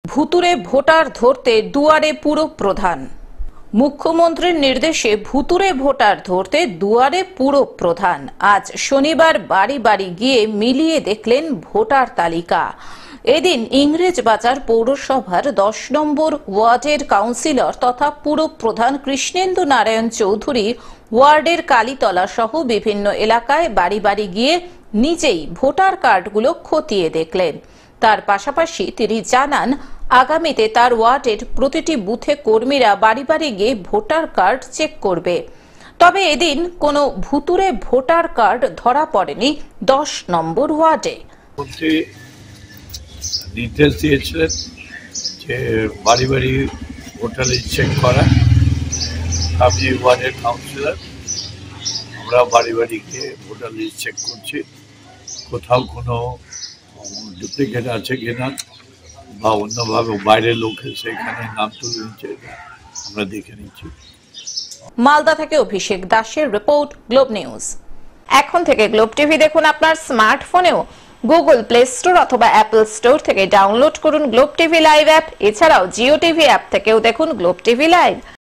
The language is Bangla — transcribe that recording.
ভুতুরে ভোটার ধরতে দুয়ারে পুরপ্রধান। মুখ্যমন্ত্রীর নির্দেশে ভুতুরে ভোটার ধরতে দুয়ারে পুরপ্রধান আজ শনিবার বাড়ি বাড়ি গিয়ে মিলিয়ে দেখলেন ভোটার তালিকা। এদিন ইংরেজবাজার পৌরসভার 10 নম্বর ওয়ার্ডের কাউন্সিলর তথা পুরপ্রধান কৃষ্ণেন্দু নারায়ণ চৌধুরী ওয়ার্ডের কালীতলা সহ বিভিন্ন এলাকায় বাড়ি বাড়ি গিয়ে নিজেই ভোটার কার্ডগুলো খতিয়ে দেখলেন। তার পাশাপাশি তিনি জানান, আগামীতে তার ওয়ার্ডের প্রতিটি বুথে কর্মীরা বাড়ি বাড়ি গিয়ে ভোটার কার্ড চেক করবে। তবে এদিন কোনো ভুতুরে ভোটার কার্ড ধরা পড়েনি 10 নম্বর ওয়ার্ডে। ডিটেলস দিয়েছিলেন যে বাড়ি বাড়ি ভোটার লিস্ট চেক করা। আমি ওয়ার্ডের কাউন্সিলর, আমরা বাড়ি বাড়ি গিয়ে ভোটার লিস্ট চেক করছি, কোথাও কোনো ডুপ্লিকেট আছে কিনা বা অন্যভাবে বাইরের লোক সেখানে নাম তুলে নিচ্ছে আমরা দেখে নিচ্ছি। মালদা থেকে অভিষেক দাসের রিপোর্ট, গ্লোব নিউজ। এখন থেকে গ্লোব টিভি দেখুন আপনার স্মার্টফোনেও। গুগল প্লে স্টোর অথবা অ্যাপল স্টোর থেকে ডাউনলোড করুন গ্লোব টিভি লাইভ অ্যাপ। এছাড়াও জিও টিভি অ্যাপ থেকেও দেখুন গ্লোব টিভি লাইভ।